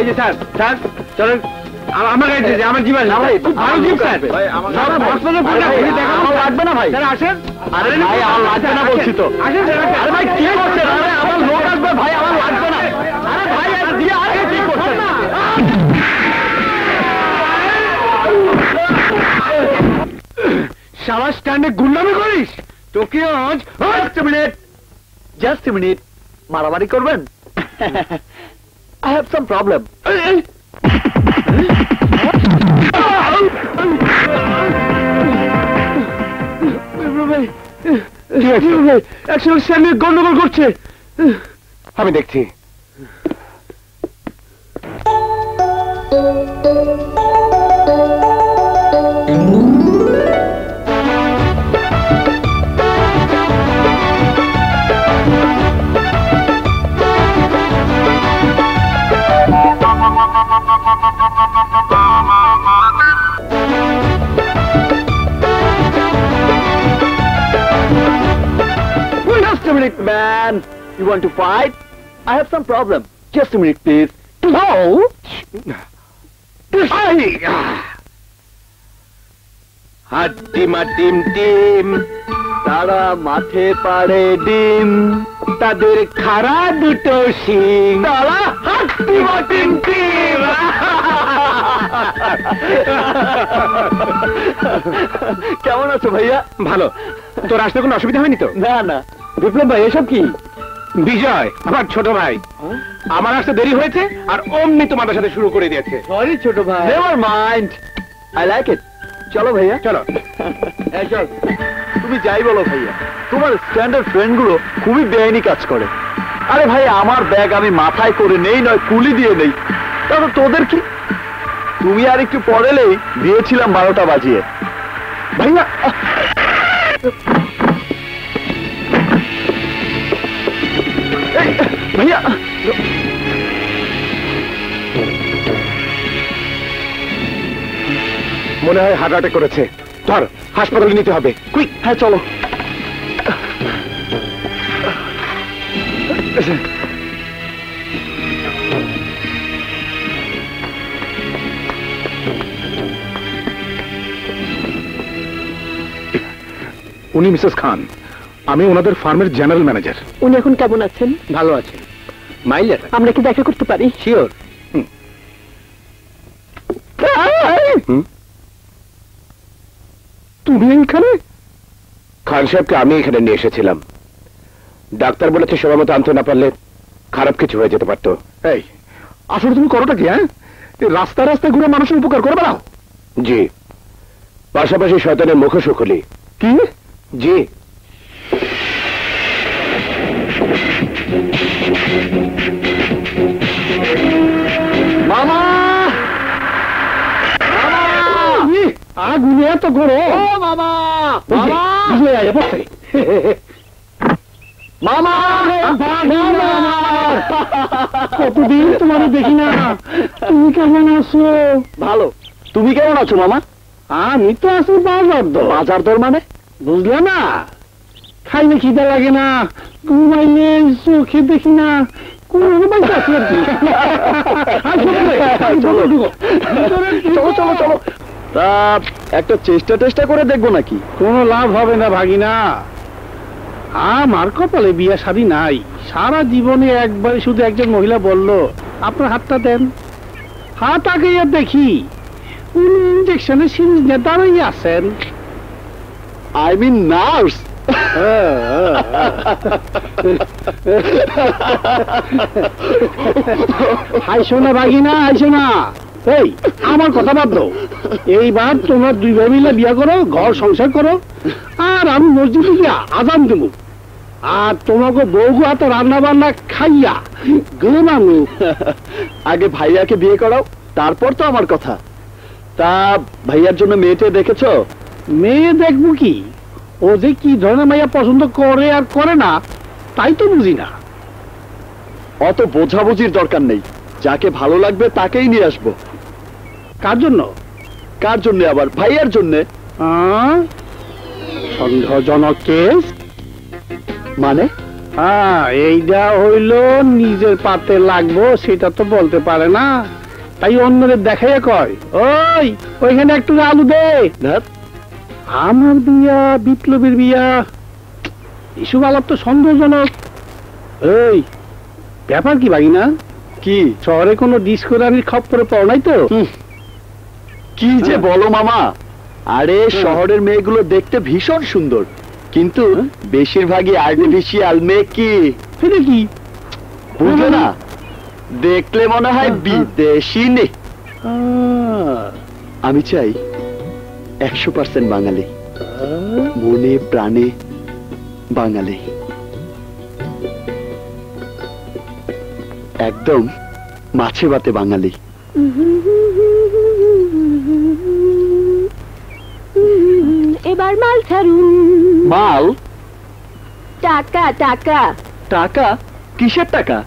যে sir sir চলেন আমার গাড়িতে আমার জীবন ভালো জিপ স্যার লাগবে না ভাই আসেন। আরে ভাই আমার লাগবে না বলছি তো। আসেন আরে ভাই কি করছেন? আরে আমার লোক আসবে ভাই আমার লাগবে না। আরে ভাই আরে কি করছেন? শালা স্ট্যান্ডে গুন্ডামি করিস? তোকে আজ জাস্ট এ মিনিট মারামারি করবেন? I have some problem. গন্ডগোল করছে, আমি দেখছি। Just a minute, man. You want to fight? I have some problem. Just a minute, please. No. হাড্ডিমা টিম টিম, তারা মাঠে পাড়ে ডিম, তাদের খাড়া দুটো শিং, তারা হাড্ডিমা টিম টিম। কেমন আছো ভাইয়া? ভালো। তোর আসতে কোনো অসুবিধা হয়নি তো? না না। বিপ্লব ভাই এসব কি? বিজয় আমার ছোট ভাই, আমার আসতে দেরি হয়েছে আর অমনি তোমাদের সাথে শুরু করে দিয়েছে। সরি ছোট ভাই। নেভার মাইন্ড, আই লাইক ইট। চলো ভাইয়া চলো। চল। তুমি যাই বলো ভাইয়া, তোমার স্ট্যান্ডার্ড ফ্রেন্ড গুলো খুবই বেআইনি কাজ করে। আরে ভাই আমার ব্যাগ আমি মাথায় করে নেই নয় কুলি দিয়ে নেই, তাহলে তোদের কি? তুমি আর একটু পড়েলেই দিয়েছিলাম 12টা বাজিয়ে। ভাইয়া ভাইয়া মনে হয় হার্ট অ্যাটাক করেছে। ধর হাসপাতালে নিতে হবে, কুইক। হ্যাঁ চলো। উনি মিসেস খান, আমি ওনাদের ফার্মের জেনারেল ম্যানেজার। উনি এখন কেমন আছেন? ভালো আছেন। মাইলের আমরা কি দেখা করতে পারি? শিওর। তুমি এখানে? খান সাহেবকে আমি এখানে নিয়ে এসেছিলাম। ডাক্তার বলেছে সময় মতো আনতে না পারলে খারাপ কিছু হয়ে যেতে পারতো। এই আসলে তুমি করোটা কি? হ্যাঁ, রাস্তায় রাস্তায় ঘুরে মানুষের উপকার করে বেড়াও? জি, পাশাপাশি শয়তানের মুখোশও খুলি। কি? জি। মামা আগুনে এত করো মামা। মামা কতদিন তোমার দেখি না। তুমি কেমন আছো? ভালো। তুমি কেমন আছো মামা? আমি তো আছি বাজার দর। বাজার দর মানে? বুঝলে না? খাইলে খিদে লাগে না, ঘুমাইলে চোখে দেখি না, একটা চেষ্টা করে দেখবো নাকি? কোনো লাভ হবে না ভাগিনা, আমার কপালে বিয়ে শাদী নাই। সারা জীবনে একবারে শুধু একজন মহিলা বলল আপনার হাতটা দেন, হাত আগে দেখি উনি ইঞ্জেকশনের সিরিজ নিয়ে দাঁড়িয়ে আছেন। I mean nurse. হাইসো না ভাগিনা, হাইসো না। এই আমার কথা বাদ দাও, এইবার তোমরা দুই ভাই মিলে বিয়ে করো, ঘর সংসার করো, আর আমি মসজিদে গিয়া আজান দেবো, আর তোমাকে বউগু হাতে রান্না বান্না খাইয়া ঘুমানো। আগে ভাইয়াকে বিয়ে করাও, তারপর তো আমার কথা। তা ভাইয়ার জন্য মেয়েটা দেখেছো? মেয়ে দেখবো কি, ও যে কি ধরনের মাইয়া পছন্দ করে আর করে না তাই তো বুঝি না। অত বোঝাবুঝির দরকার নেই, যাকে ভালো লাগবে তাকেই নিয়ে আসবো। কার জন্য? কার জন্য আবার? ভাইয়ার জন্য। সন্দেহজনক কেস মানে? হ্যাঁ, এইটা হইল নিজের পাতে লাগবো সেটা তো বলতে পারে না। তাই অন্যদের দেখাইয়া কয়, ওই ওইখানে একটু আলু দে। আমার বিয়া, বিপ্লবীর বিয়া, এসব আলাপ তো সন্দেহজনক। এই ব্যাপার কি ভাগিনা? কি শহরে কোনো ডিস্কো রানির খপ্পরে পড়ো নাই তো? কি যে বলো মামা, আরে শহরের মেয়েগুলো দেখতে ভীষণ সুন্দর, কিন্তু বেশিরভাগই আর্টিফিশিয়াল মেয়ে। কি এটা কি বুঝলে না? দেখলে মনে হয় বিদেশি নে। আমি চাই 100% বাঙালি, মনে প্রাণে বাঙালি, একদম মাছে ভাতে বাঙালি। এবার মাল ছাড়ুন। মাল? টাকা টাকা। টাকা? কিসের টাকা?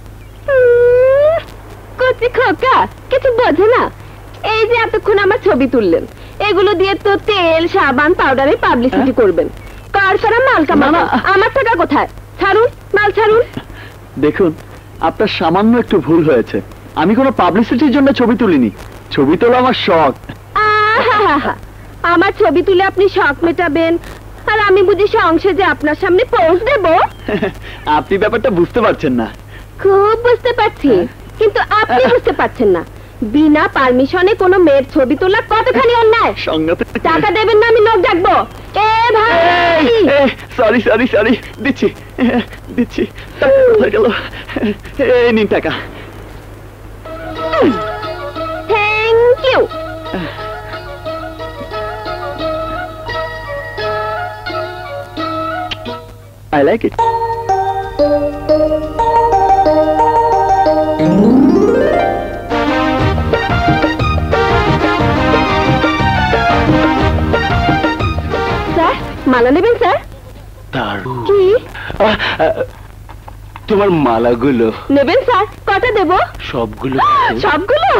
কচি খোকা, কিছু বোঝে না? এই যে এতক্ষণ আমার ছবি তুললেন, এগুলো দিয়ে তো তেল, সাবান, পাউডারের পাবলিসিটি করবেন। কার সারা মাল কামানো। আমার টাকা কোথায়? ছাড়ুন, মাল ছাড়ুন। দেখুন, আপনার সামান্য একটু ভুল হয়েছে। আমি কোনো পাবলিসিটির জন্য ছবি তুলিনি, ছবি তোলা আমার শখ। আহা, আমার ছবি তুলে আপনি শখ মেটাবেন, আর আমি বুঝি সংসে যে আপনার সামনে পোজ দেব? আপনি ব্যাপারটা বুঝতে পারছেন না। খুব বুঝতে পারছি, কিন্তু আপনি বুঝতে পারছেন না। বিনা পারমিশনে কোনো মেয়ের ছবি তোলা কতখানি অন্যায়। সঙ্গতে টাকা দেবেন না, আমি লোক ডাকবো। এ ভাই, সরি সরি সরি, দিচ্ছি দিচ্ছি। টাকা কোথায় গেল? এই নিন টাকা। Thank you. I like it. Sir, মালা নেবেন স্যার? কি তোমার মালাগুলো নেবেন স্যার? কটা দেব? সবগুলো সবগুলো?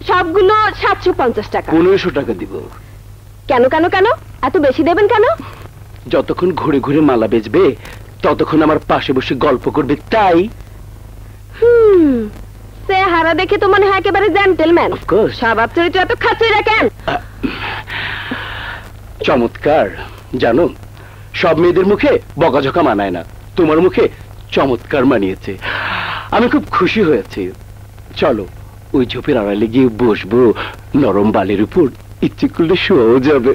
সবগুলো 750 টাকা। 1500 টাকা দিব। কেন কেন কেন এত বেশি দেবেন কেন? যতক্ষণ ঘুরে ঘুরে মালা বেচবে ততক্ষণ আমার পাশে বসে গল্প করবে, তাই। সে হারা দেখে তো মনে হয় একেবারে জেন্টলম্যান। Of course. স্বভাব চরিত্র এত খাচ্ছই রাখেন। চমৎকার। জানো, সব মেয়েদের মুখে বকাঝকা মানায় না, তোমার মুখে চমৎকার মানিয়েছে। আমি খুব খুশি হয়েছি। চলো ওই ঝোপের আড়ালে গিয়ে বসবো, নরম বালির উপর ইচ্ছে করলে শোয়াও যাবে।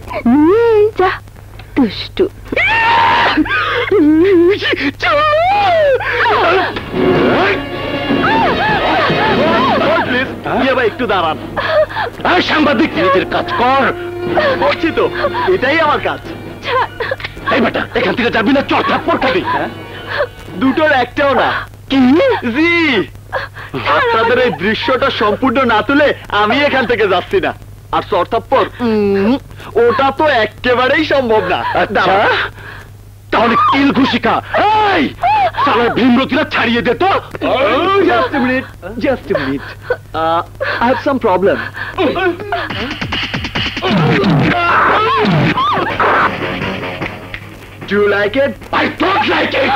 যা দুষ্টু। একটু দাঁড়ান। সাংবাদিক, নিজের কাজ কর। করছি তো, এটাই আমার কাজ। এই বেটা, এখান থেকে যাবি না, চড় থাপ্পড় খাবি। দুটোর একটাও না। কি জি? আপনাদের এই দৃশ্যটা সম্পূর্ণ না তুলে আমি এখান থেকে যাচ্ছি না। আর চড় থাপ্পড়, ওটা তো একেবারেই সম্ভব না। তাহলে কিল ঘুষিকা। এই সালা ভীমরতিরা ছাড়িয়ে দে তো। Just a minute, just a minute. I have some problem. Do you like it? I don't like it.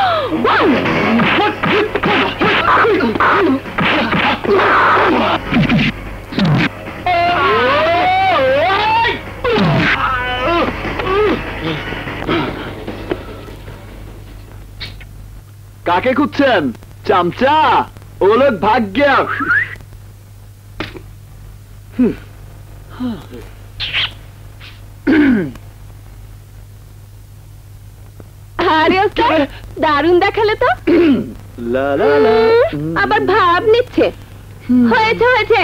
কাকে খুঁজছেন? চামচা, ও লোক ভাগ গয়া। আরে ওস্তাদ, দারুণ দেখালে তো। লা লা লা। আবার ভাব নিচ্ছে। হয়েছে হয়েছে,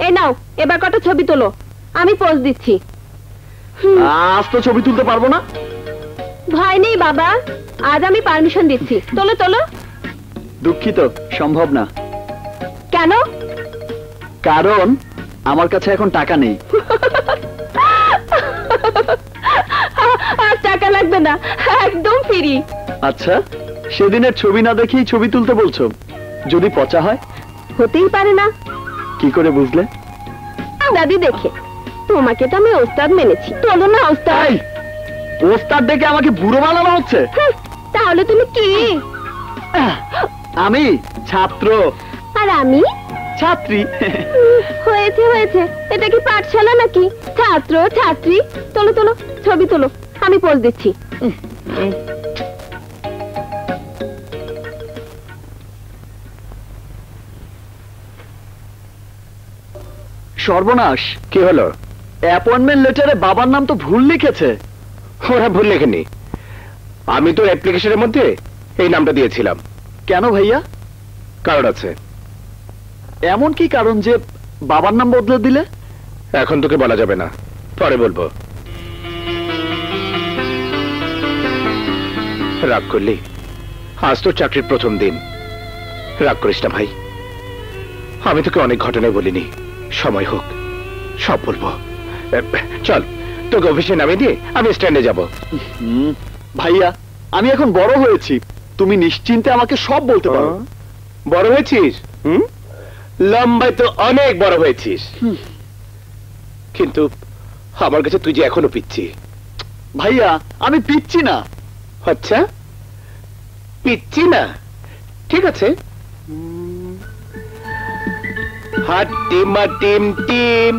এই নাও, এবার কটা ছবি তোলো, আমি পোজ দিচ্ছি। আজ তো ছবি তুলতে পারবো না। ভয় নেই বাবা, আজ আমি পারমিশন দিচ্ছি। তোলো তোলো। দুঃখিত, সম্ভব না। কেন? কারণ আমার কাছে এখন টাকা নেই। আর টাকা লাগবে না, একদম ফ্রি। আচ্ছা, সেদিনের ছবি না দেখেই ছবি তুলতে বলছো? যদি পচা হয়? হতেই পারে না। কি করে বুঝলে? দাদি দেখে। তোমাকে তো আমি ওস্তাদ মেনেছি। তোলো না ওস্তাদ। এই, ওস্তাদ দেখে আমাকে বুড়ো বানানো হচ্ছে। তাহলে তুমি কি? আমি ছাত্র। আর আমি ছাত্রী। হয়েছে হয়েছে, এটা কি পাঠশালা নাকি? ছাত্র ছাত্রী, তোলো তোলো, ছবি তোলো, আমি পোজ দিচ্ছি। সর্বনাশ, কি হলো? অ্যাপয়েন্টমেন্ট লেটারে বাবার নাম তো ভুল লিখেছে। ওরা ভুল লেখেনি, আমি তো অ্যাপ্লিকেশনের মধ্যে এই নামটা দিয়েছিলাম। কেন ভাইয়া? কারণ আছে। এমন কি কারণ যে বাবার নাম বদলে দিলে? এখন তোকে বলা যাবে না, পরে বলবো। রাগ করলি? আজ তো চাকরির প্রথম দিন, রাগ করিস না ভাই। আমি তোকে অনেক ঘটনায় বলিনি, সময় হোক সব বলবো। চল, তোকে অফিসে নামিয়ে দিয়ে আমি স্ট্যান্ডে যাব। ভাইয়া, আমি এখন বড় হয়েছি, তুমি নিশ্চিন্তে আমাকে সব বলতে পারো। বড় হয়েছিস? লম্বায় তো অনেক বড় হয়েছিস, কিন্তু আমার কাছে তুই যে এখনো পিচ্ছি। ভাইয়া, আমি পিচ্ছি না। আচ্ছা, পিচ্ছি না, ঠিক আছে। হাট টিমা টিম টিম,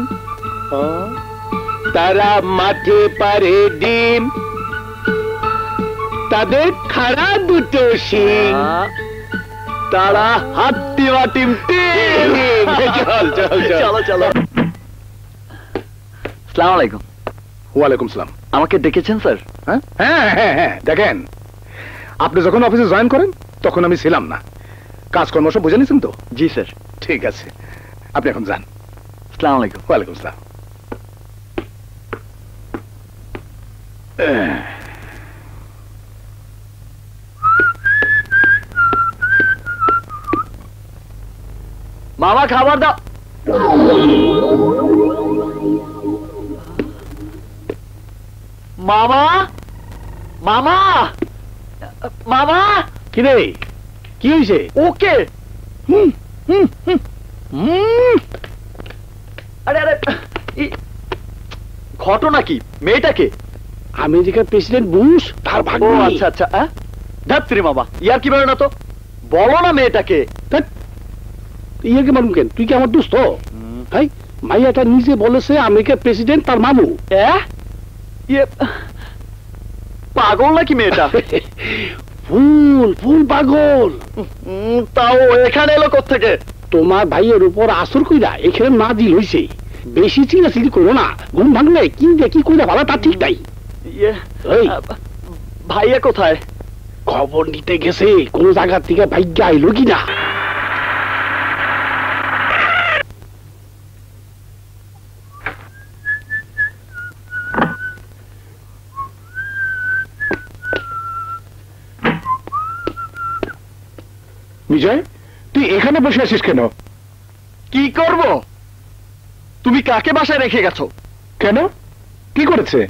তারা মাঠে পারে ডিম, তাদের খাড়া দুটো শিং, তারা হাট্টি মাটিম টিম। চল চল চল। চলো চলো। আসসালামু আলাইকুম। ওয়ালাইকুম সালাম। আমাকে ডেকেছেন স্যার? হ্যাঁ হ্যাঁ হ্যাঁ, দেখেন, আপনি যখন অফিসে জয়েন করেন তখন আমি ছিলাম না, কাজকর্ম সব বুঝে নিয়েছেন তো? জি স্যার। ঠিক আছে, আপনি এখন যান। আসসালামু আলাইকুম। ওয়ালাইকুম সালাম। মামা, খাবার দাও। মামা, মামা, মামা। কি রে, কি হয়েছে? ওকে। আরে আরে, ঘটনা কি? মেয়েটাকে? আমেরিকার প্রেসিডেন্ট বুশ, তার ও ভাগ্নি। আচ্ছা আচ্ছা। ধাত্রী মামা, ইয়ার কি বেরো না তো, বলো না মেয়েটাকে। ইয়াকে মালুম কেন? তুই কি আমার দোস্ত? ভাই, মাইয়াটা নিজে বলেছে আমেরিকার প্রেসিডেন্ট তার মামু। ইয়ে, পাগল নাকি মেয়েটা? ফুল ফুল পাগল। তাও এখানে এলো কোত্থেকে? তোমার ভাইয়ের উপর আসর কইরা এখানে নাজিল হইছে। বেশি চিনাচিনি করো না, ঘুম ভাঙলে কি যে কি কইরা ভালো তা ঠিক নাই। ইয়ে, এই, ভাইয়া কোথায়? খবর নিতে গেছে, কোন জায়গা থেকে ভাগ্য আইলো কিনা। বিজয়, তুই এখানে বসে আছিস কেন? কি করব? তুমি কাকে বাসায় রেখে গেছো? কেন, কি করেছে?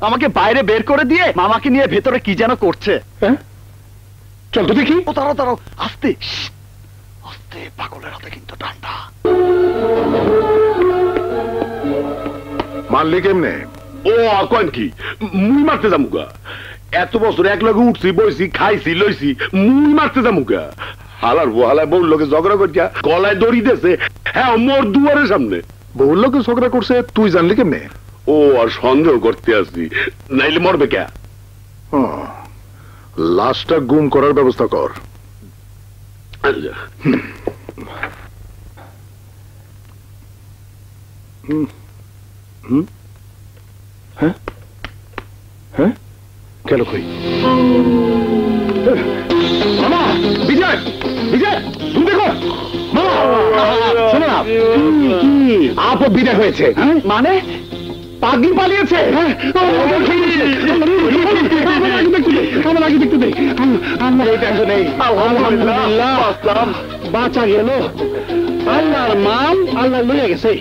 আমাকে বাইরে বের করে দিয়ে মামাকে নিয়ে ভেতরে কি যেন করছে। হ্যাঁ, চল তো দেখি। ও দাঁড়াও দাঁড়াও, আস্তে আস্তে, পাগলের হাতে কিন্তু ডান্ডা। মারলি কেমনে? ও কন কি মুই মারতে যামুগা? এত বছর এক লগে উঠছি, বইছি, খাইছি, লইছি, মুই মারতে যামুগা? হালার হালায় বউর লোকে ঝগড়া করিয়া গলায় দড়ি দিয়েছে, হ্যাঁ, মোর দুয়ারের সামনে। বউর লোকে ঝগড়া করছে, তুই জানলি কেমনে? ও আর সন্দেহ করতে আসছি, নাইলে মরবে কে? লাশটা গুম করার ব্যবস্থা কর। হ্যাঁ হ্যাঁ, গেল কই? মামা, বিজয়, বিজয়, তুমি দেখো। মামা, শোনো না, আপদ বিদায় হয়েছে। মানে? পাগলি পালিয়েছে। আমার আগে দেখতে দে। আমার এই টেনশন নেই, আলহামদুলিল্লাহ, বাঁচা গেল। আল্লাহর মাল আল্লাহ লইয়া গেছে।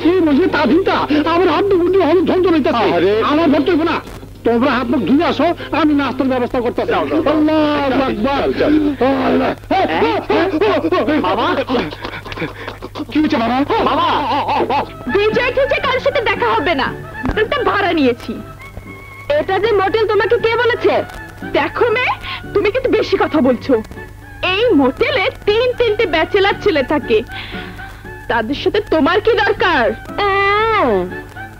এই বসে তা চিন্তা আমার হাত দুটি হল ধ্বংস হইতেছে। আমার ভর্তি হইব না, তোমরা হাত মুখ ধুয়ে আসো, আমি নাস্তার ব্যবস্থা করতেছি। আল্লাহু আকবার। মামা, কি হচ্ছে মামা? মামা, বিজয় থেকে কারোর সাথে দেখা হবে না, একটা ভাড়া নিয়েছি। এটা যে মোটেল তোমাকে কে বলেছে? দেখো মেয়ে, তুমি কিন্তু বেশি কথা বলছো। এই মোটেলে তিনটে ব্যাচেলার ছেলে থাকে, তাদের সাথে তোমার কি দরকার?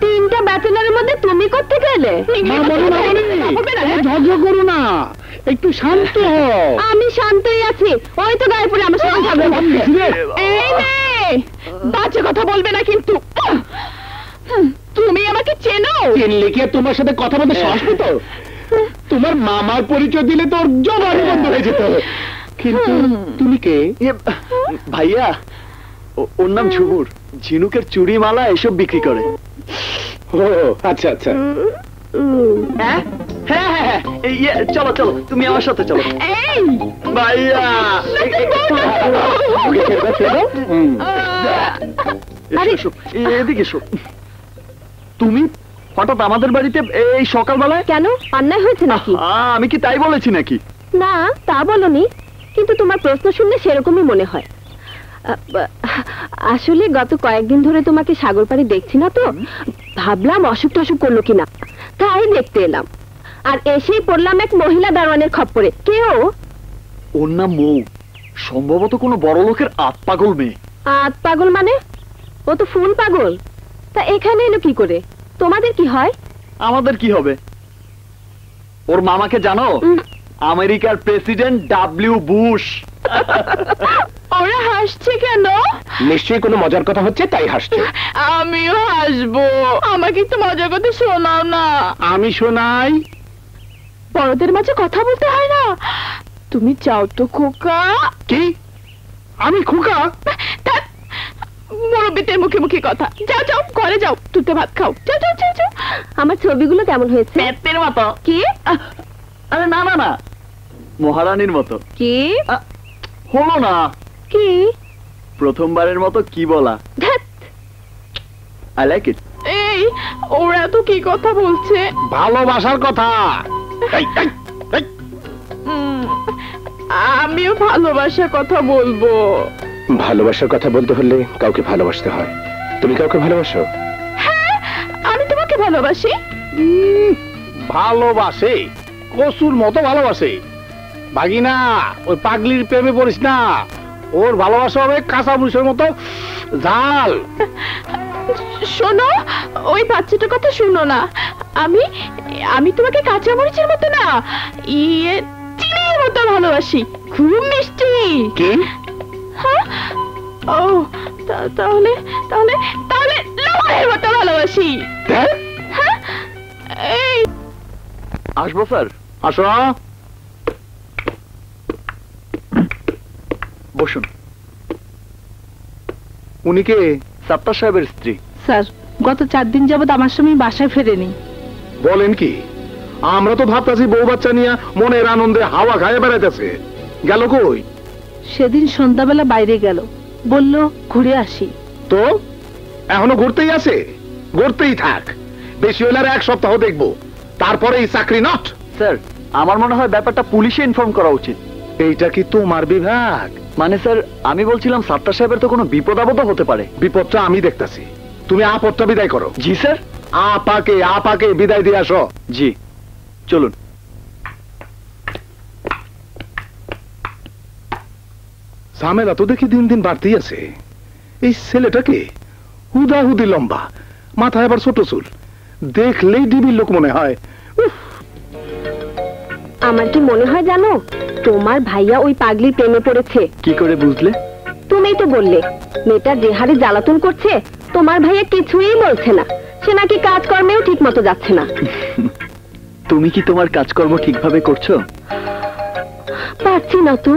তিনটা ব্যাচেলারের মধ্যে তুমি করতে গেলে? ঝগড়া করো না, একটু শান্ত হও। আমি শান্তই আছি, ওই তো গায়ে পড়ে আমার সঙ্গে ঝগড়া করছে। এই নে, বাজে কথা বলবে না কিন্তু। তুমি আমাকে চেনো? চিনলে কি তোমার সাথে কথা বলতে সাহস পেত? তোমার মামার পরিচয় দিলে তোর জবান বন্ধ হয়ে যেত। কিন্তু তুমি কে? ভাইয়া, ওর নাম ঝুমুর। ঝিনুকের চুড়ি মালা এসব বিক্রি করে। ও আচ্ছা আচ্ছা। হ্যাঁ হ্যাঁ হ্যাঁ, চলো চলো, তুমি আমার সাথে চলো। এই ভাইয়া এসো, এদিকে এসো। তুমি হঠাৎ আমাদের বাড়িতে এই সকালবেলায়? কেন, অন্যায় হয়েছে নাকি? আমি কি তাই বলেছি নাকি? না, তা বলনি, কিন্তু তোমার প্রশ্ন শুনলে সেরকমই মনে হয়। আসলে গত কয়েকদিন ধরে তোমাকে সাগর পাড়ে দেখছি না তো, ভাবলাম অসুখ টসুখ করলো কিনা, তাই দেখতে এলাম। আর এসেই পড়লাম এক মহিলা দারোয়ানের খপ্পরে। কেউ? ওর নাম মৌ, সম্ভবত কোনো বড় লোকের আত্পাগল মেয়ে। আত পাগল মানে? ও তো ফুল পাগল। তা এখানে এলো কি করে? তোমাদের কি হয়? আমাদের কি হবে? ওর মামাকে জানো? আমেরিকার প্রেসিডেন্ট ডাব্লিউ বুশ। ওরা হাসছে কেন? নিশ্চয়ই কোনো মজার কথা হচ্ছে তাই হাসছে। আমিও হাসবো, আমাকে একটু মজার কথা শোনাও না। আমি শোনাই। বড়দের মাঝে কথা বলতে হয় না? তুমি চাও তো খোকা? কি? আমি খোকা? মুরব্বিদের মুখে মুখে কথা। যাও যাও, ঘরে যাও, তুতে ভাত খাও। যাও যাও যাও যাও। আমার ছবিগুলো কেমন হয়েছে? পেটের মতো। কি? আরে না না না, মহারানীর মতো। কি হলো না? কি? প্রথমবারের মতো কি বলা। ধ্যাৎ। আই লাইক ইট। এই, ওরা তো কি কথা বলছে? ভালোবাসার কথা। এই, এই, এই। আমিও ভালোবাসার কথা বলবো। ভালোবাসার কথা বলতে হলে কাউকে ভালোবাসতে হয়। তুমি কাউকে ভালোবাসো? হ্যাঁ, আমি তোমাকে ভালোবাসি। ভালোবাসে? কসুর মতো ভালোবাসে। ভাগিনা, ওই পাগলির প্রেমে পড়িস না। ওর ভালোবাসা হবে কাঁচা মরিচের মতো ঝাল। শোনো, ওই বাচ্চাটার কথা শুনো না। আমি আমি তোমাকে কাঁচা মরিচের মতো না, চিনির মতো ভালোবাসি। খুব মিষ্টি। কি? হ্যাঁ? ও, তাহলে তাহলে তাহলে লবণের মতো ভালোবাসি। হ্যাঁ? হ্যাঁ? এই আসবো স্যার? আসো। বসুন। উনি কে? সাত্তার সাহেবের স্ত্রী। স্যার, গত 4 দিন যাবত আমার স্বামী বাসায় ফেরেনি। বলেন কি? আমরা তো ভাবতাছি বউ বাচ্চা নিয়ে মনের আনন্দে হাওয়া খায় বেড়াইতেছে। গেল কই? সেদিন সন্ধ্যাবেলা বাইরে গেল, বলল ঘুরে আসি। তো এখনো ঘুরতেই আছে? ঘুরতেই থাক, বেশি হলে আর 1 সপ্তাহ দেখবো, তারপরে এই চাকরি নট। স্যার, আমার মনে হয় ব্যাপারটা পুলিশে ইনফর্ম করা উচিত। এইটা কি তোমার বিভাগ? মানে স্যার, আমি বলছিলাম সাত্তার সাহেবের তো কোনো বিপদ আপদ হতে পারে। বিপদটা আমি দেখতাছি, তুমি আপদটা বিদায় করো। জি স্যার। আপাকে বিদায় দিয়ে আসো। জি, চলুন। ঝামেলা তো দেখি দিন দিন বাড়তেই আছে। এই ছেলেটাকে হুদাহুদি লম্বা, মাথায় আবার ছোট চুল, দেখলেই ডিবির লোক মনে হয়। আমার কি মনে হয় জানো, তোমার ভাইয়া ওই পাগলির প্রেমে পড়েছে। কি করে বুঝলে? তুমিই তো বললে মেয়েটা যে হারে জ্বালাতন করছে, তোমার ভাইয়া কিছুই বলছে না। সে নাকি কাজকর্মেও ঠিক মতো যাচ্ছে না। তুমি কি তোমার কাজকর্ম ঠিকভাবে করছো? পারছি না তো,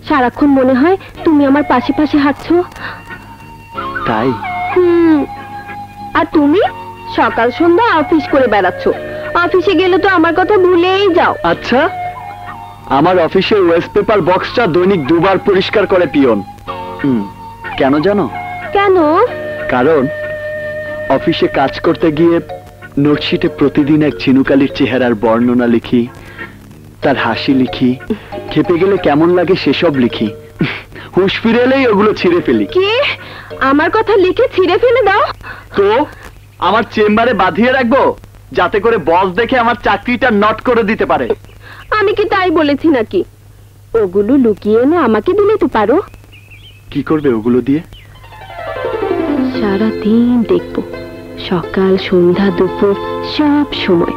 সারাক্ষণ মনে হয় তুমি আমার পাশে পাশে হাঁটছো। তাই? আর তুমি সকাল সন্ধ্যা অফিস করে বেড়াচ্ছ। অফিসে গেলে তো আমার কথা ভুলেই যাও। আচ্ছা, আমার অফিসের ওয়েস্ট পেপার বক্সটা দৈনিক 2 বার পরিষ্কার করে পিয়ন। কেন জানো? কেন? কারণ অফিসে কাজ করতে গিয়ে নোটশিটে প্রতিদিন এক ঝিনুকালির চেহারার বর্ণনা লিখি, তার হাসি লিখি, খেপে গেলে কেমন লাগে সেসব লিখি, হুঁশ ফিরে এলেই ওগুলো ছিঁড়ে ফেলি। কি? আমার কথা লিখে ছিঁড়ে ফেলে দাও? তো আমার চেম্বারে বাঁধিয়ে রাখবো, যাতে করে বস দেখে আমার চাকরিটা নট করে দিতে পারে। আমি কি তাই বলেছি নাকি? ওগুলো লুকিয়ে এনে আমাকে দিলে তো পারো। কি করবে ওগুলো দিয়ে? সারাদিন দেখবো, সকাল সন্ধ্যা দুপুর সব সময়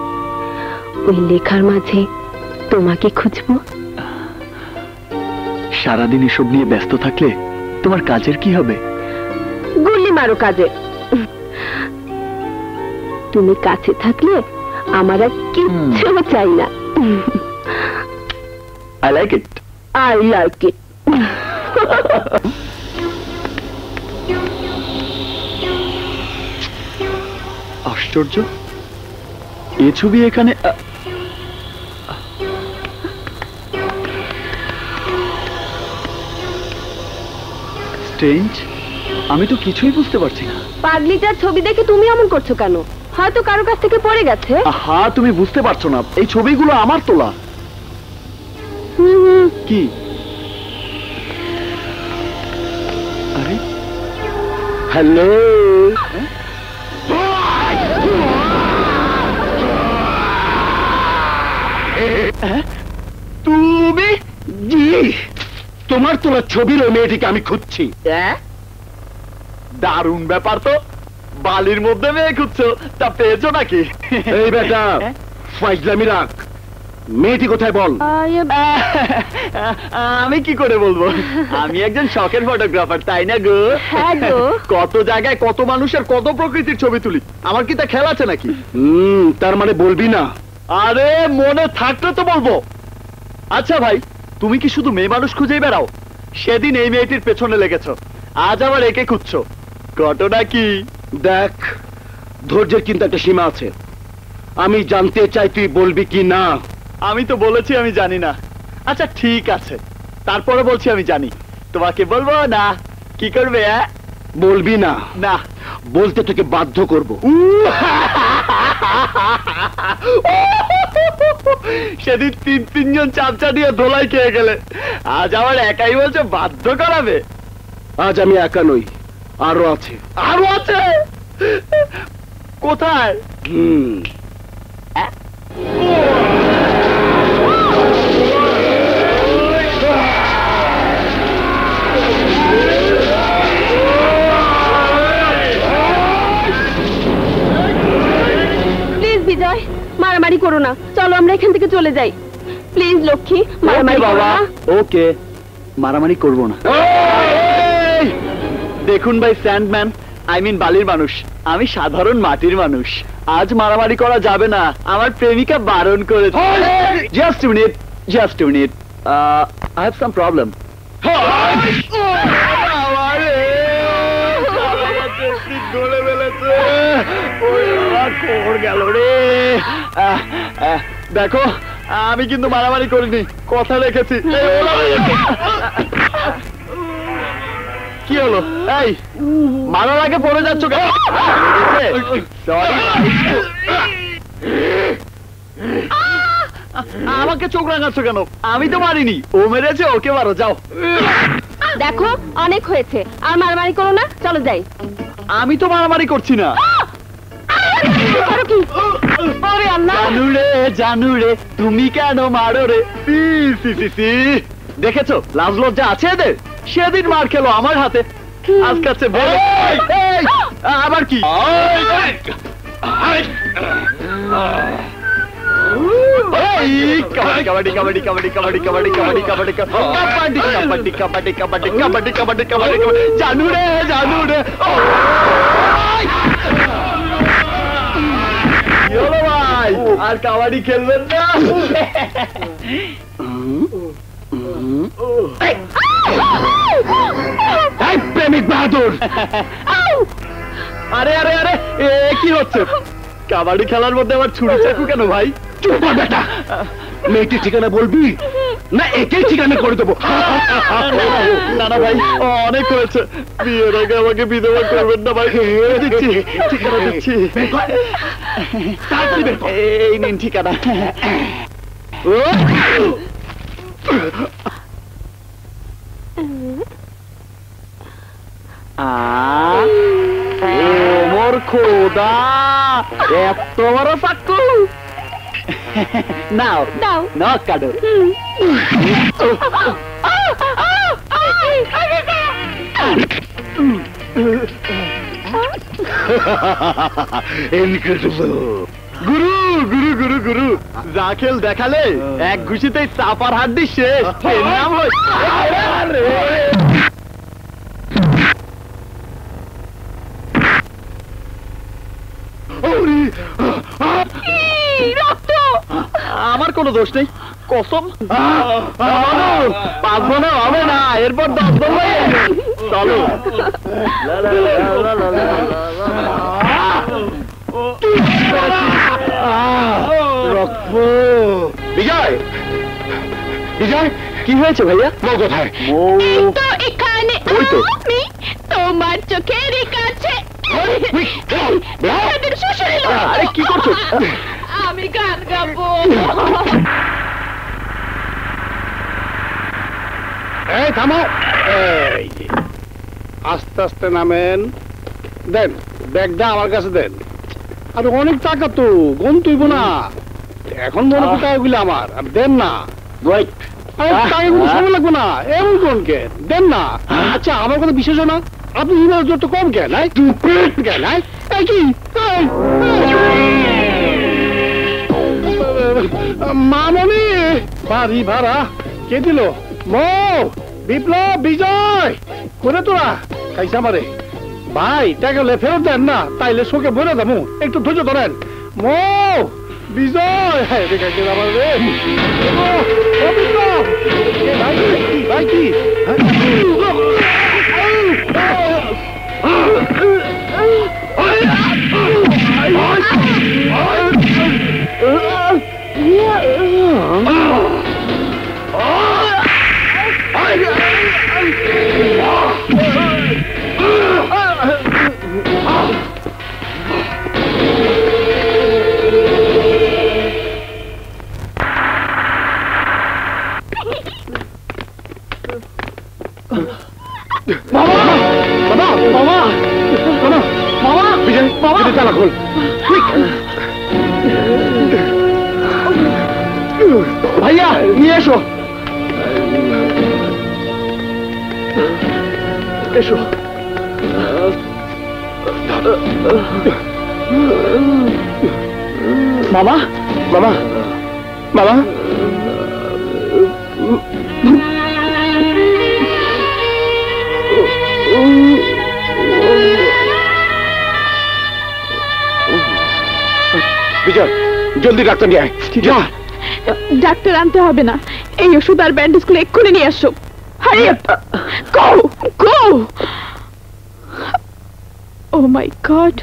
ওই লেখার মাঝে তোমাকে খুঁজবো। সারাদিন এসব নিয়ে ব্যস্ত থাকলে তোমার কাজের কি হবে? গুল্লি মারো কাজে। তুমি কাছে থাকলে আমার আর কিচ্ছু চাই না। I like it. I like ইট। আশ্চর্য, এ ছবি এখানে। স্ট্রেঞ্জ, আমি তো কিছুই বুঝতে পারছি না। পাগলিটার ছবি দেখে তুমি এমন করছো কেন? হয়তো কারো কাছ থেকে পড়ে গেছে। আহা, তুমি বুঝতে পারছো না, এই ছবিগুলো আমার তোলা। কি? আরে হ্যালো, তুমি? জি, তোমার তোলা ছবির ওই মেয়েটিকে আমি খুঁজছি। দারুণ ব্যাপার তো, বালির মধ্যে মেয়ে খুঁজছো, তা পেয়েছো নাকি? এই বেটা, ফাইজলামি রাখ। মেয়েটি কোথায় বল? আমি কি করে বলবো, আমি একজন শখের ফটোগ্রাফার, তাই না গো? হ্যাঁ গো। কত জায়গায় কত মানুষের কত প্রকৃতির ছবি তুলি, আমার কি তা খেলা আছে নাকি? তার মানে বলবি না? আরে মনে থাকলে তো বলবো। আচ্ছা ভাই, তুমি কি শুধু মেয়ে মানুষ খুঁজেই বেড়াও? সেদিন এই মেয়েটির পেছনে লেগেছো, আজ আবার একে খুঁজছো, ঘটনা কি? দেখ, ধৈর্যের কিন্তু একটা সীমা আছে। আমি জানতে চাই তুই বলবি কি না। আমি তো বলেছি আমি জানি না। আচ্ছা ঠিক আছে, তারপরে বলছি আমি জানি। তোমাকে বলবো না, কি করবে? বলবি না? না। বলতে তোকে বাধ্য করব। সেদিন তিনজন চামচা দিয়ে ধোলাই খেয়ে গেলে, আজ আবার একাই বলছো বাধ্য করাবে? আজ আমি একা নই, আরো আছে। আরো আছে? কোথায়? প্লিজ বিজয়, মারামারি করো না, চলো আমরা এখান থেকে চলে যাই। প্লিজ লক্ষ্মী, মারামারি করো না। ওকে, মারামারি করবো না। দেখুন ভাই স্যান্ডম্যান, আই মিন বালির মানুষ, আমি সাধারণ মাটির মানুষ। আজ মারামারি করা যাবে না, আমার প্রেমিকা বারণ করেছে। Just minute, just minute, I have some problem. গেল রে। দেখো, আমি কিন্তু মারামারি করিনি, কথা রেখেছি। কি হলো? এই মারার আগে পড়ে যাচ্ছ কেন? আমাকে চোখ রাঙাচ্ছ কেন? আমি তো মারিনি, ও মেরেছে, ওকে মারো, যাও। দেখো অনেক হয়েছে, আর মারামারি করো না, চলো যাই। আমি তো মারামারি করছি না। জানু রে, জানু রে, তুমি কেন মারো রে? দেখেছো লাজ লজ্জা আছে এদের? সেদিন মার খেলো আমার হাতে, আজ কাছে আবার কি? কাবাডি কাবাডি কাবাডি কাবাডি কাবাডি কাবাডি কাবাডি কাবাডি কাবাডি কাবাডি কাবাডি কাবাডি কাবাডি কাবাডি জানু রে, জানু রে। ভাই আর কাবাডি খেলবেন না? প্রেমিক বাহাদুর। আরে আরে আরে, কি হচ্ছে? কাবাডি খেলার মধ্যে আবার ছুরি চাকু কেন ভাই? চুপ কর বেটা, মেয়েটির ঠিকানা বলবি না একেই ঠিকানা করে দেবো। না না ভাই, অনেক হয়েছে, বিয়ের আগে আমাকে বিধবা করবেন না ভাই। দিচ্ছি, ঠিকানা দিচ্ছি। এই নিন ঠিকানা। মোর খোদা, এত বড় চাকু! নাও দাও নখ কাটো। গুরু গুরু গুরু গুরু যা খেল দেখালে এক ঘুষিতেই চাপার হাড্ডি শেষ। এর নাম রক্ত। আমার কোনো দোষ নেই, কসম। পাঁচবো না, হবে না, এরপর 10 দেবো। চলো। রক্ত। বিজয়, বিজয়, কি হয়েছে ভাইয়া? বউ কোথায়? এই তো এখানে। ওই তো। আমি তোমার চোখের কাছে। আমাদের শ্বশুর এলো। আরে কি করছো? আমি গান গাবো। এই থামো। এই যে, আস্তে আস্তে নামেন। দেন ব্যাগটা আমার কাছে দেন। আর অনেক টাকা তো গন তুইব না, এখন মনে হয় টাকাগুলো আমার। আর দেন না। আরে টাকাগুলো সময় লাগবে না, এমন কোন কে দেন না। আচ্ছা আমার কথা বিশেষ না, আপনি যত কম কেন কেন এই কি মামনি বাড়ি ভাড়া কে দিল? মৌ, বিপ্লব, বিজয়, করে তোরা খাইছা মারে ভাই, টাকা ফেরত দেন না, তাইলে শোকে বলে যাবো। একটু ধৈর্য ধরেন। মৌ, বিজয়, আমার রে ভাই কি ভাই কি চালা খোল। ভাইয়া নিয়ে এসো, এসো। মামা, মামা, মামা, বিজয় জলদি ডাক্তার নিয়ে আয়। যা। ডাক্তার আনতে হবে না, এই ওষুধ আর ব্যান্ডেজ গুলো এক্ষুনি নিয়ে আসো। হারি আপ, গো গো। ও মাই গড,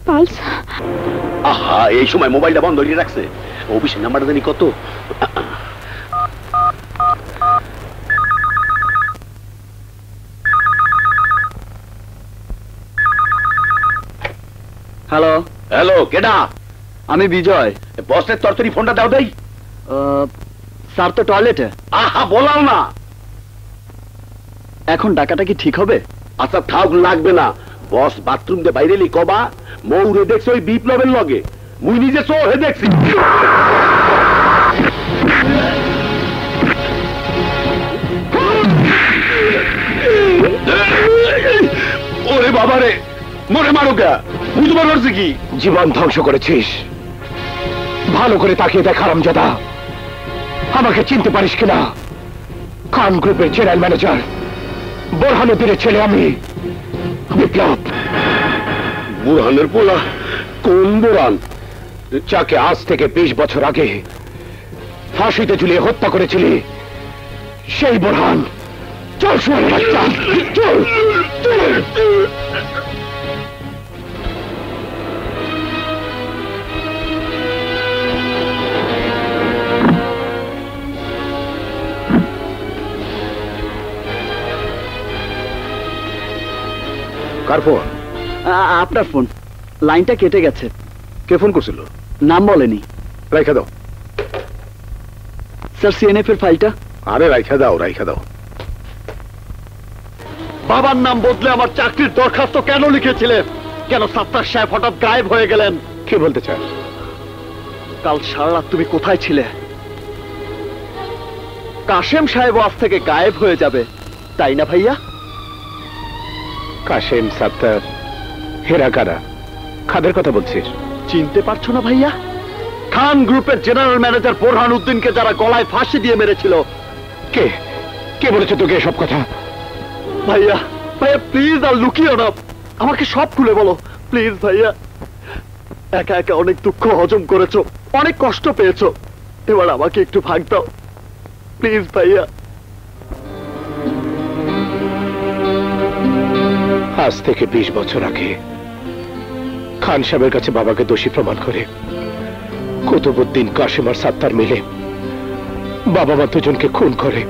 পালস। আহা, এই সময় মোবাইলটা বন্ধ করে রাখছে। অফিসের নাম্বারটা জানি কত? হ্যালো হ্যালো, কেডা? আমি বিজয়। বসের তরতরি ফোনটা দাও দেই। স্যার তো টয়লেটে। আহা, বলাও না। এখন ডাকাটা কি ঠিক হবে? আচ্ছা থাক, লাগবে না। বস বাথরুম দিয়ে বাইরে এলি কবা মৌরে দেখছো ওই বিপ্লবের লগে, মুই নিজে চোখে দেখছি। ওরে বাবারে, মরে মারো কে? বুঝতে পারছি কি জীবন ধ্বংস করেছিস। ভালো করে তাকিয়ে দেখ হারামজাদা, আমাকে চিনতে পারিস কিনা? খান গ্রুপের জেনারেল ম্যানেজার বোরহানুদ্দিনের ছেলে আমি, বিপ্লব। বুরহানের পোলা? কোন বোরহান? যাকে আজ থেকে 20 বছর আগে ফাঁসিতে ঝুলিয়ে হত্যা করেছিলি, সেই বোরহান। চল শুনে বাচ্চা, চল চল। কার ফোন? আপনার ফোন। লাইনটা কেটে গেছে। কে ফোন করছিল? নাম বলেনি। রাইখা দাও। স্যার সিএনএফ এর ফাইলটা। আরে রাইখা দাও, রাইখা দাও। বাবার নাম বদলে আমার চাকরির দরখাস্ত কেন লিখেছিলেন? কেন সাত্তার সাহেব হঠাৎ গায়েব হয়ে গেলেন? কি বলতে চাস? কাল সারা রাত তুমি কোথায় ছিলে? কাশেম সাহেব আজ থেকে গায়েব হয়ে যাবে, তাই না ভাইয়া? কাশেম, সাত্তার, হেরা কারা? কাদের কথা বলছিস? চিনতে পারছো না ভাইয়া? খান গ্রুপের জেনারেল ম্যানেজার বোরহান উদ্দিনকে যারা গলায় ফাঁসি দিয়ে মেরেছিল। কে কে বলেছে তোকে এসব কথা? ভাইয়া ভাইয়া প্লিজ আর লুকিও না, আমাকে সব খুলে বলো প্লিজ ভাইয়া। একা একা অনেক দুঃখ হজম করেছো, অনেক কষ্ট পেয়েছো, এবার আমাকে একটু ভাগ দাও প্লিজ ভাইয়া। আজ থেকে 20 বছর আগে খান সাহেবের কাছে বাবাকে দোষী প্রমাণ করে কুতুবউদ্দিন, কাশেম আর সাত্তার মিলে বাবা মা দুজনকে খুন করে।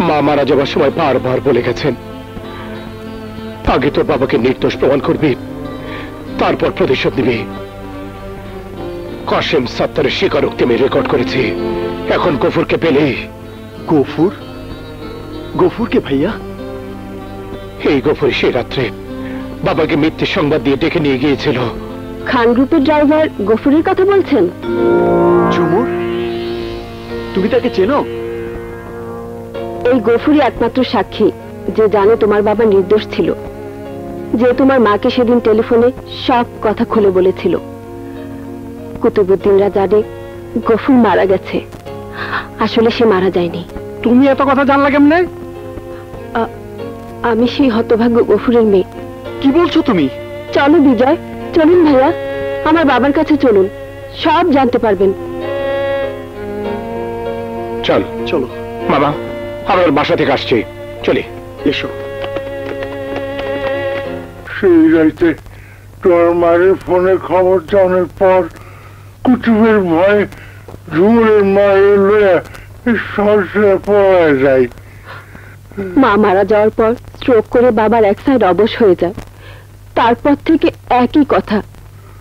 মা মারা যাবার সময় বারবার বলে গেছেন, আগে তোর বাবাকে নির্দোষ প্রমাণ করবি, তারপর প্রতিশোধ নিবি। কাশেম সাত্তারের স্বীকারোক্তি আমি রেকর্ড করেছি। এখন গফুরকে পেলে। গফুর? গফুরকে ভাইয়া? এই গফুর সে রাত্রে বাবাকে মিথ্যে সংবাদ দিয়ে ডেকে নিয়ে গিয়েছিল। খান গ্রুপের ড্রাইভার গফুরের কথা বলছেন? ঝুমুর, তুমি তাকে চেনো? এই গফুরই একমাত্র সাক্ষী যে জানে তোমার বাবা নির্দোষ ছিল, যে তোমার মাকে সেদিন টেলিফোনে সব কথা খুলে বলেছিল। কুতুবউদ্দিনরা জানে গফুর মারা গেছে, আসলে সে মারা যায়নি। তুমি এত কথা জানলা কেমনে? আমি সেই হতভাগ্য গফুরের মেয়ে। কি বলছো তুমি? চলো বিজয়, চলুন ভাইয়া, আমার বাবার কাছে চলুন, সব জানতে পারবেন। চল চলো মামা, আমার বাসা থেকে আসছি, চলি। এসো। সেই রাইতে তোমার মায়ের ফোনে খবর জানার পর কুতুবের ভয়ে ঝুমুরের মায়ের লইয়া সরষে পড়া যায়। মা মারা যাওয়ার পর স্ট্রোক করে বাবার এক সাইড অবশ হয়ে যায়। তারপর থেকে একই কথা,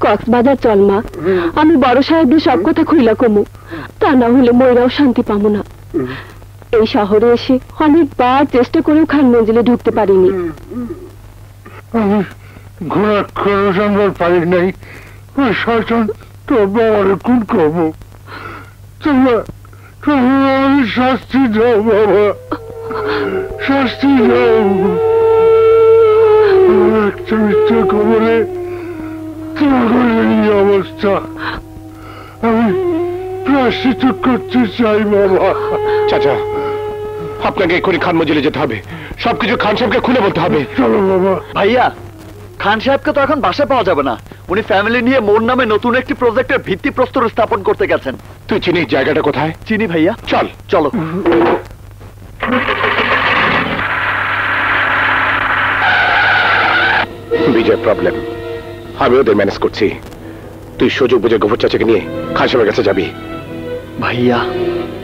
কক্সবাজার চল মা, আমি বড় সাহেবদের সব কথা খুইলা কমু, তা না হলে ময়রাও শান্তি পাবো না। এই শহরে এসে অনেকবার চেষ্টা করেও খান মঞ্জিলে ঢুকতে পারিনি। আমি ঘোড়া খরচ আনবার পারি নাই। ওই শয়তান তোর বাবার খুন করবো। তোমরা আমি শাস্তি দাও বাবা, শাস্তি দাও। আমার একটা মিথ্যে খবরে তোমার এই অবস্থা। আমি প্রায়শ্চিত্ত করতে চাই বাবা। চাচা, আপনাকে এক্ষুনি খান মঞ্জিলে যেতে হবে, সবকিছু খান সাহেবকে খুলে বলতে হবে। চলো বাবা। ভাইয়া, খান সাহেবকে তো এখন বাসায় পাওয়া যাবে না, উনি ফ্যামিলি নিয়ে মোর নামে নতুন একটি প্রজেক্টের ভিত্তিপ্রস্তর স্থাপন করতে গেছেন। তুই চিনিস জায়গাটা কোথায়? চিনি ভাইয়া। চল চলো। বিজয়, প্রবলেম আমি ওদের ম্যানেজ করছি। তুই সুযোগ বুঝে গফুর চাচাকে নিয়ে খান সাহেবের কাছে যাবি। ভাইয়া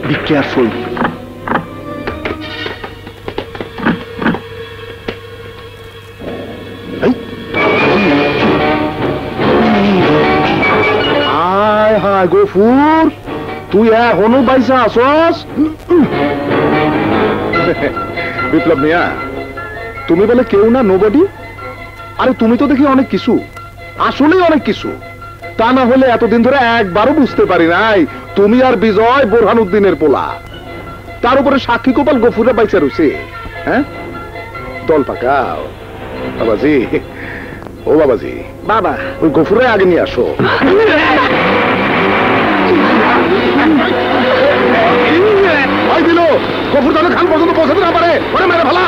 বি কেয়ারফুল। হায় হায় গফুর, তুই এখনো বাইসা আসস? বিপ্লব মিয়া, তুমি বলে কেউ না, নোবডি? আরে তুমি তো দেখি অনেক কিছু, আসলেই অনেক কিছু। তা না হলে এতদিন ধরে একবারও বুঝতে পারি নাই তুমি আর বিজয় বোরহান উদ্দিনের পোলা। তার উপরে সাক্ষী গোপাল গফুরে বাইসা রয়েছে। হ্যাঁ, দল পাকাও। বাবাজি, ও বাবাজি, বাবা ওই গফুরে আগে নিয়ে আসো। ভাই দিল, গফুর যেন খান পর্যন্ত পৌঁছাতে না পারে, ওরে মেরে ফেলা।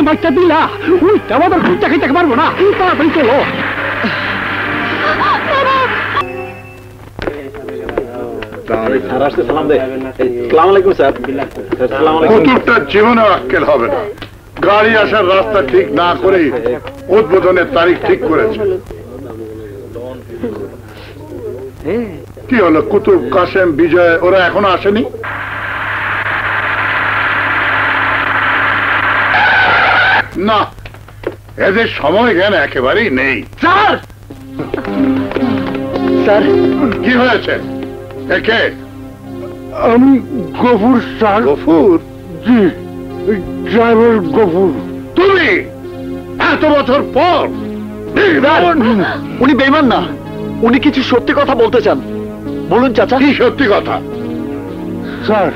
আমারটা দিলা উল্টা আমাদের ভুলটা খেতে পারবো না, তাড়াতাড়ি চলো। কুতুবটা জীবনে আক্কেল হবে না, গাড়ি আসার রাস্তা ঠিক না করে উদ্বোধনের তারিখ ঠিক করেছে। কি হলো কুতুব, কাসেম, বিজয় ওরা এখনো আসেনি? না, এদের সময় জ্ঞান একেবারেই নেই। স্যার স্যার কি হয়েছে? একে আমি গফুর স্যার। গফুর? জি, ড্রাইভার গফুর। তুমি এত বছর পর? উনি বেঈমান না, উনি কিছু সত্যি কথা বলতে চান। বলুন চাচা। কি সত্যি কথা? স্যার,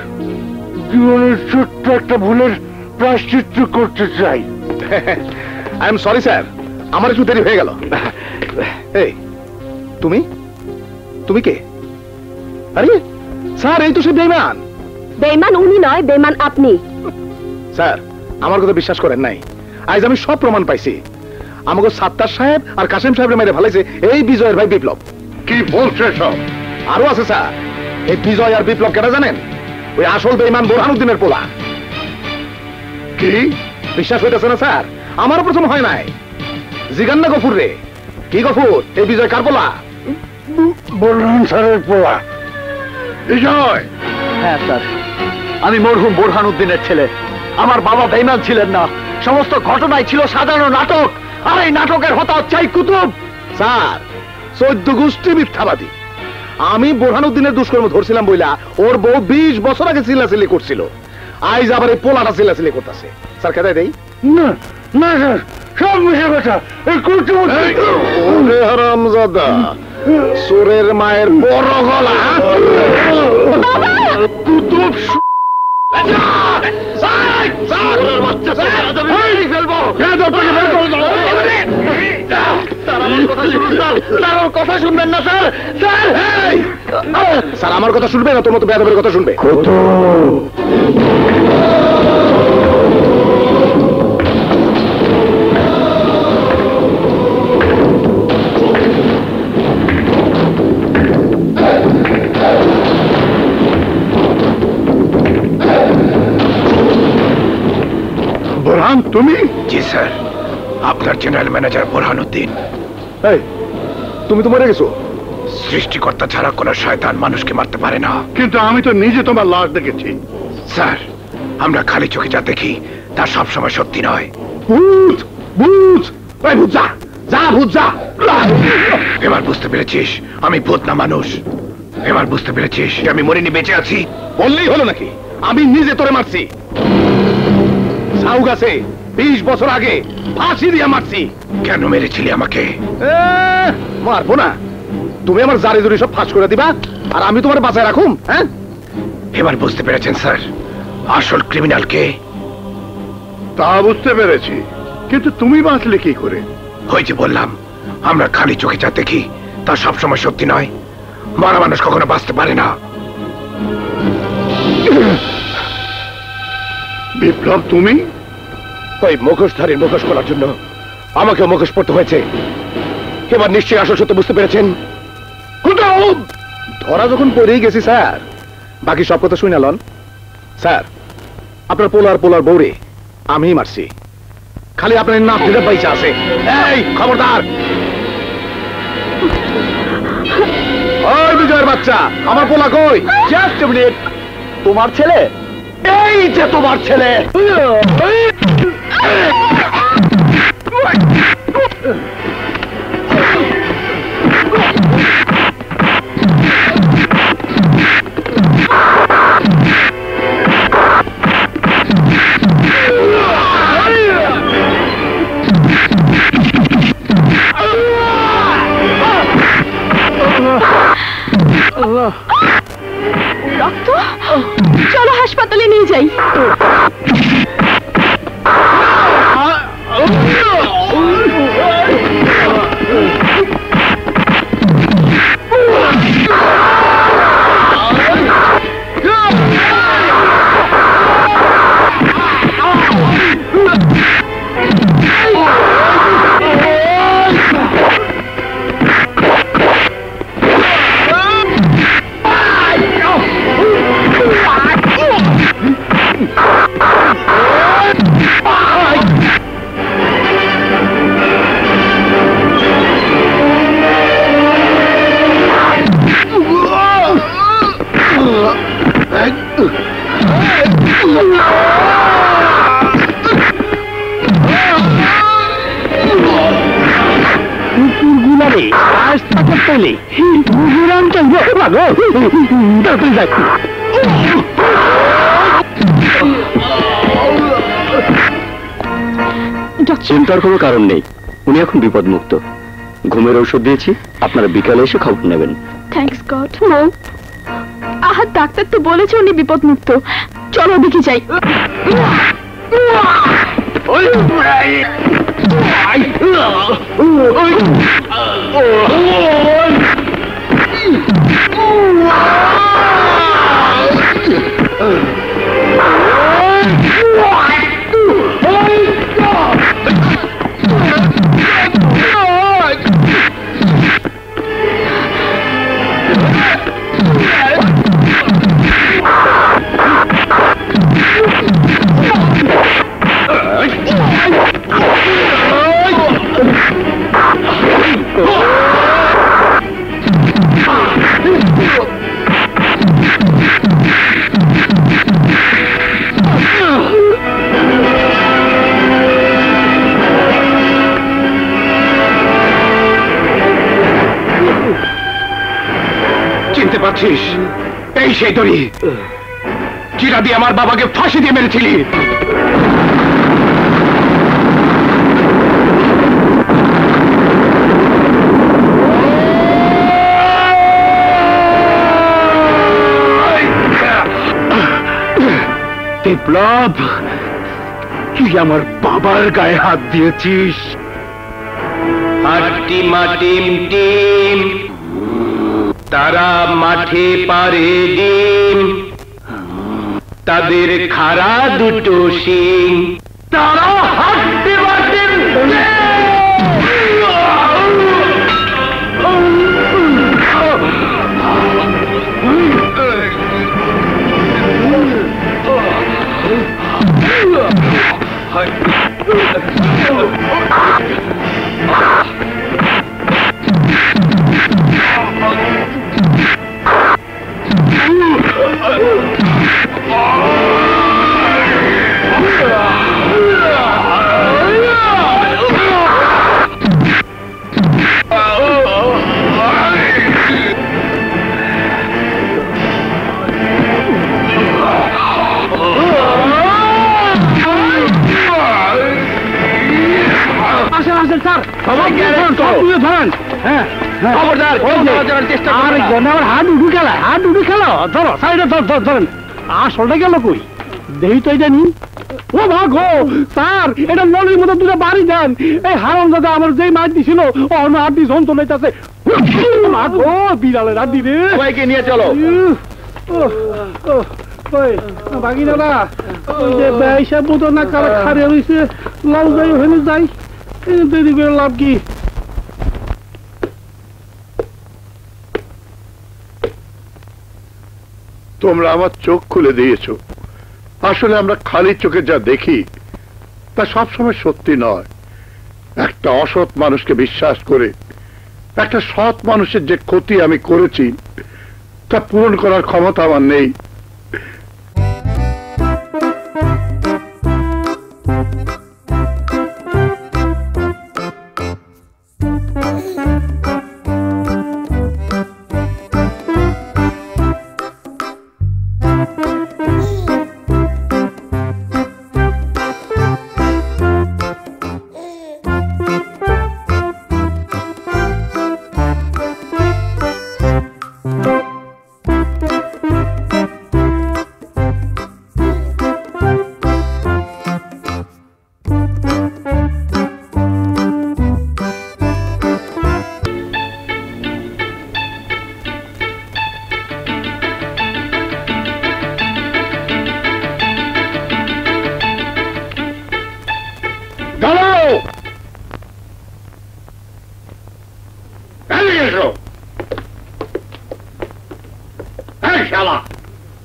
জীবনের ছোট্ট একটা ভুলের প্রায়শ্চিত্ত করতে চাই। আই এম সরি স্যার, আমার একটু দেরি হয়ে গেল। এই তুমি তুমি কে? আরে স্যার, এই তো সে বেঈমান। বেঈমান উনি নয়, বেঈমান আপনি। স্যার, আমার কথা বিশ্বাস করেন নাই। আজ আমি সব প্রমাণ পাইছি। আমাকে সাত্তার সাহেব আর কাসেম সাহেবের মেরে ফেলাইছে এই বিজয়ের ভাই বিপ্লব। কি বলছে সব? আরো আছে স্যার। এই বিজয় আর বিপ্লব কেটা জানেন? ওই আসল বেঈমান বোরহানুদ্দিনের পোলা। কি বিশ্বাস হইতেছে না স্যার? আমারও প্রথম হয় নাই। জিগান্না গফুর রে। কি গফুর, এই বিজয় কার পোলা? বোরহান স্যারের পোলা। বিজয়? হ্যাঁ স্যার, আমি মরহুম বোরহানুদ্দিনের ছেলে। আমার বাবা বেঈমান ছিলেন না, সমস্ত ঘটনাই ছিল সাজানো নাটক। আর এই নাটকের হতা হচ্ছে এই কুতুব। স্যার, 14 গোষ্ঠী মিথ্যাবাদী। আমি বোরহানুদ্দিনের দুষ্কর্ম ধরছিলাম বইলা ওর বউ 20 বছর আগে চিল্লাচিল্লি করছিল। আইজ আবার এই পোলাটা চিল্লাচিল্লি করতেছে। স্যার খেদাই দেই? না না স্যার, সব মিশে কথা। এই কুতুব ওরে হারামজাদা, চোরের মায়ের বড় গলা। কুতুব কথা শুনবেন না স্যার? স্যার, আমার কথা শুনবে না, তোর মতো বেয়াদবের কথা শুনবে? বোরহান তুমি? জি স্যার, আপনার জেনারেল ম্যানেজার বোরহানুদ্দিন। এই, তুমি তো মরে গেছো। সৃষ্টিকর্তা ছাড়া কোনো শয়তান মানুষকে মারতে পারে না। কিন্তু আমি তো নিজে তোমার লাশ দেখেছি। স্যার, আমরা খালি চোখে যা দেখি তা সবসময় সত্যি নয়। ভূত ভূত, এই ভূত যা, যা ভূত যা। এবার বুঝতে পেরেছিস আমি ভূত না মানুষ? এবার বুঝতে পেরেছিস আমি মরিনি, বেঁচে আছি? বললেই হলো নাকি? আমি নিজে তোরে মারছি। সাউ গাছে 20 বছর আগে ফাঁসি দিয়ে মারছি। কেন মেরেছিলি আমাকে? মারবো না, তুমি আমার জারি জুরি সব ফাঁস করে দিবা আর আমি তোমার বাঁচায় রাখুম। হ্যাঁ, এবার বুঝতে পেরেছেন স্যার আসল ক্রিমিনাল কে? তা বুঝতে পেরেছি, কিন্তু তুমি বাঁচলে কি করে? ওই যে বললাম, আমরা খালি চোখে যা দেখি তা সবসময় সত্যি নয়। মারা মানুষ কখনো বাঁচতে পারে না। বিপ্লব তুমি? ওই মুখোশধারীর মুখোশ করার জন্য আমাকে মুখোশ পড়তে হয়েছে। এবার নিশ্চয়ই আসল সত্য বুঝতে পেরেছেন। ধরা যখন পড়েই গেছি স্যার, বাকি সব কথা শুনে লন। স্যার, আপনার পোলার বউরে আমিই মারছি। খালি আপনার নাম দিতে পয়সা আছে। এই খবরদার! ওই বিজয়ের বাচ্চা, আমার পোলা কই? Just a minute. তোমার ছেলে? এই যে তোমার ছেলে। রক্ত, চলো হাসপাতালে নিয়ে যাই। কুকুর গুলারে রাস্তা করতে হলে গুজরান চাইব তাড়াতাড়ি যাচ্ছি। চিন্তার কোনো কারণ নেই, উনি এখন বিপদমুক্ত। ঘুমের ঔষধ দিয়েছি, আপনারা বিকালে এসে খবর নেবেন। Thanks god. আহা, ডাক্তার তো বলেছে উনি বিপদমুক্ত। চলো দেখি যাই। চিনতে পারছিস? এই সেই দড়ি, যেটা দিয়ে আমার বাবাকে ফাঁসি দিয়ে মেরেছিলি। বিপ্লব, তুই আমার বাবার গায়ে হাত দিয়েছিস। হাট্টি মাটিম টিম, তারা মাঠে পারে ডিম, তাদের খাড়া দুটো শিং, তারা হাট্টি মাটিম আসলটা গেল কই দেখি তো এটা নি। ও ভাগো স্যার, এটা নলির মতো দুটো বাড়ি দেন। এই হারাম দাদা আমার যেই মাছ দিছিল অন্য আড্ডি যন্ত্র লইতাছে। ভাগো বিড়ালের আড্ডি রে, সবাইকে নিয়ে চলো। বাকি দাদা ওই যে ব্যবসা বোধ না কারা খারে হয়েছে, লাউ যাই ওখানে যাই, দেরি করে লাভ কি। তোমরা আমার চোখ খুলে দিয়েছো। আসলে আমরা খালি চোখে যা দেখি তা সবসময় সত্যি নয়। একটা অসৎ মানুষকে বিশ্বাস করে একটা সৎ মানুষের যে ক্ষতি আমি করেছি তা পূরণ করার ক্ষমতা আমার নেই।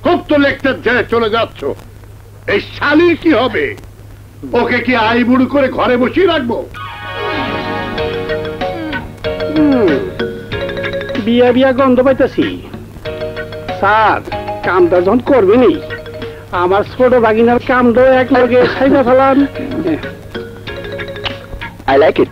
খুব তো লেকচার ছেড়ে চলে যাচ্ছ, এই শালির কি হবে? ওকে কি আইবুড়ো করে ঘরে বসিয়ে রাখবো? বিয়া বিয়া গন্ধ পাইতেছি। স্যার কামটা যখন করবেনি আমার ছোট বাগিনার কামড় এক লগে সাইডা ফেলান। I like it.